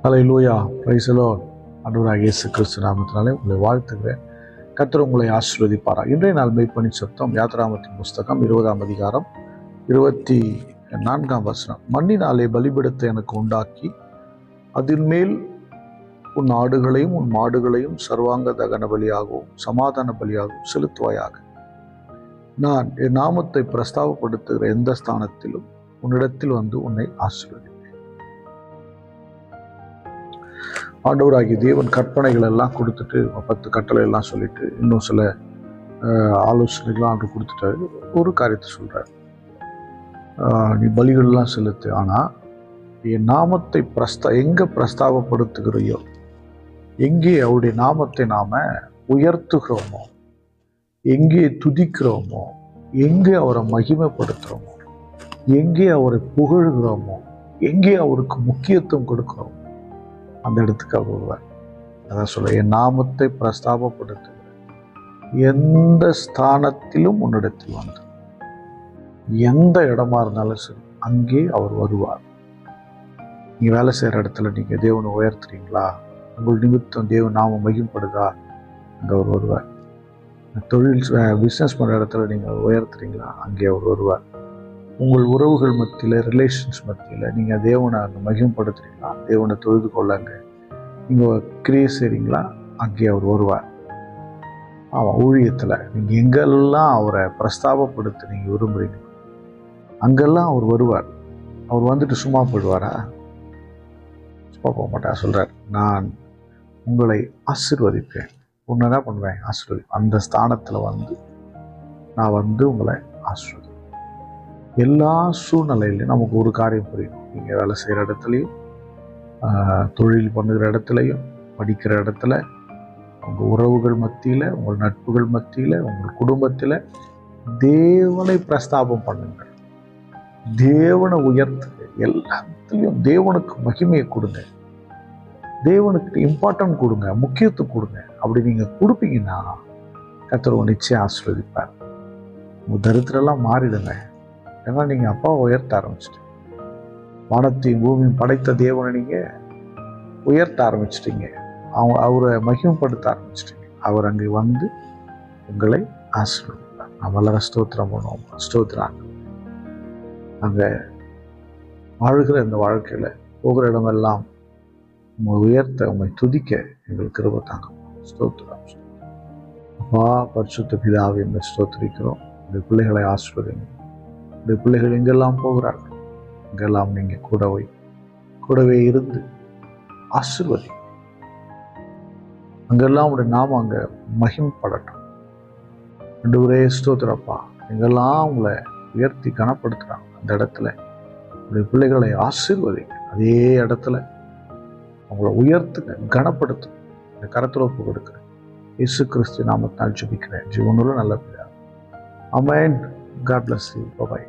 Hallelujah, praise the Lord. ஆண்டவராகிய இயேசு கிறிஸ்து நாமத்தினாலே உங்களை வாழ்த்துகிறேன். கர்த்தர் உங்களை ஆசீர்வதிப்பாராக. இன்றைய நாள் மெய்ப்பணி சத்தம் யாத்திராகமத்தின் புஸ்தகம் 20ஆம் அதிகாரம் 24ஆம் வசனம். மண்ணினாலே பலிபீடத்தை எனக்கு உண்டாக்கி அதன் மேல் உன் ஆடுகளையும் உன் மாடுகளையும் சர்வாங்க தகன பலியாகவும் சமாதான பலியாகவும் செலுத்துவாயாக. நான் என் நாமத்தை பிரஸ்தாபப்படுத்துகிற எந்த ஸ்தானத்திலும் உன்னிடத்தில் வந்து உன்னை ஆசீர்வதிப்பேன். ஆண்டவராகிய தேவன் கற்பனைகள் எல்லாம் கொடுத்துட்டு 10 கட்டளை எல்லாம் சொல்லிட்டு இன்னும் சில ஆலோசனைகள்லாம் ஆண்டு கொடுத்துட்டாரு. ஒரு காரியத்தை சொல்றாரு, நீ பலிகள்லாம் செலுத்து, ஆனால் என் நாமத்தை எங்கே பிரஸ்தாபப்படுத்துகிறையோ, எங்கே அவருடைய நாமத்தை நாம உயர்த்துகிறோமோ, எங்கே துதிக்கிறோமோ, எங்கே அவரை மகிமைப்படுத்துகிறோமோ, எங்கே அவரை புகழ்கிறோமோ, எங்கே அவருக்கு முக்கியத்துவம் கொடுக்கிறோமோ அந்த இடத்துக்கு அவர் வருவார். அதான் சொல்ல, என் நாமத்தை பிரஸ்தாபப்படுத்துகிற எந்த ஸ்தானத்திலும் உன்னிடத்தில் வந்து, எந்த இடமா இருந்தாலும் சரி அங்கே அவர் வருவார். நீங்கள் வேலை செய்கிற இடத்துல நீங்கள் தேவனை உயர்த்துறீங்களா, உங்கள் நிமித்தம் தேவன் நாம மகிமைப்படுதா, அங்கே அவர் வருவார். தொழில் பிஸ்னஸ் பண்ணுற இடத்துல நீங்கள் உயர்த்துறீங்களா, அங்கே அவர் வருவார். உங்கள் உறவுகள் மத்தியில், ரிலேஷன்ஸ் மத்தியில் நீங்கள் தேவனை அங்கே மகிமைப்படுத்துறீங்களா, தேவனை தொழுது கொள்ளாங்க, நீங்கள் கிரியை செய்கிறீங்களா, அங்கே அவர் வருவார். ஆமாம், ஊழியத்தில் நீங்கள் எங்கெல்லாம் அவரை பிரஸ்தாபப்படுத்த நீங்கள் விரும்புகிறீங்களோ அங்கெல்லாம் அவர் வருவார். அவர் வந்துட்டு சும்மா போயிடுவாரா? சும்மா போக மாட்டார். சொல்கிறார், நான் உங்களை ஆசீர்வதிப்பேன். உன்னை என்ன பண்ணுவேன்? ஆசீர்வதிப்பேன். அந்த ஸ்தானத்தில் வந்து நான் வந்து உங்களை ஆசீர்வதிப்பேன். எல்லா சூழ்நிலையிலையும் நமக்கு ஒரு காரியம் புரியும். நீங்கள் வேலை செய்கிற இடத்துலையும், தொழில் பண்ணுகிற இடத்துலையும், படிக்கிற இடத்துல, உங்கள் உறவுகள் மத்தியில், உங்கள் நட்புகள் மத்தியில், உங்கள் குடும்பத்தில் தேவனை பிரஸ்தாபம் பண்ணுங்கள், தேவனை உயர்த்துங்க, எல்லாத்துலேயும் தேவனுக்கு மகிமையை கொடுங்க, தேவனுக்கு இம்பார்ட்டன்ட் கொடுங்க, முக்கியத்துவம் கொடுங்க. அப்படி நீங்கள் கொடுப்பீங்கன்னா கர்த்தர் நிச்சயம் ஆசீர்வதிப்பார். உங்கள் தரித்திரம்லாம் மாறிடுங்க. ஏன்னா நீங்கள் அப்பாவை உயர்த்த ஆரம்பிச்சிட்டீங்க. வானத்தையும் பூமியும் படைத்த தேவனை நீங்கள் உயர்த்த ஆரம்பிச்சிட்டீங்க. அவரை மகிமைப்படுத்த ஆரம்பிச்சிட்டீங்க. அவர் அங்கே வந்து உங்களை ஆசீர்வதிப்பார். நம்ம எல்லாரும் ஸ்தோத்திரம் பண்ணுவோம். ஸ்தோத்திரம். அங்கே வாழ்கிற இந்த வாழ்க்கையில் போகிற இடமெல்லாம் உங்களை உயர்த்த, உங்களை துதிக்க எங்களுக்கு கிருபை தாங்க. ஸ்தோத்திரம். அப்பா, பரிசுத்த பிதாவை எங்களை ஸ்தோத்திரிக்கிறோம். இந்த பிள்ளைகளை ஆசீர்வதிங்க. இந்த பிள்ளைகள் எங்கெல்லாம் போகிறார்கள் அங்கெல்லாம் நீங்கள் கூடவே இருந்து ஆசீர்வதி. அங்கெல்லாம் உடைய நாம அங்கே மகிமைப்படட்டும். ஆண்டவரே ஸ்தோத்திரப்பா, எங்கெல்லாம் உங்களை உயர்த்தி கனப்படுத்துகிறாங்க அந்த இடத்துல உடைய பிள்ளைகளை ஆசீர்வதிங்க. அதே இடத்துல அவங்களை உயர்த்துங்க, கனப்படுத்துங்க. இந்த கரத்தில் ஒப்பு கொடுக்கிறேன். இயேசு கிறிஸ்து நாமத்தினால் ஜெபிக்கிறேன். ஜீவனுள்ள நல்ல பிதா. ஆமென். God bless you. Bye-bye.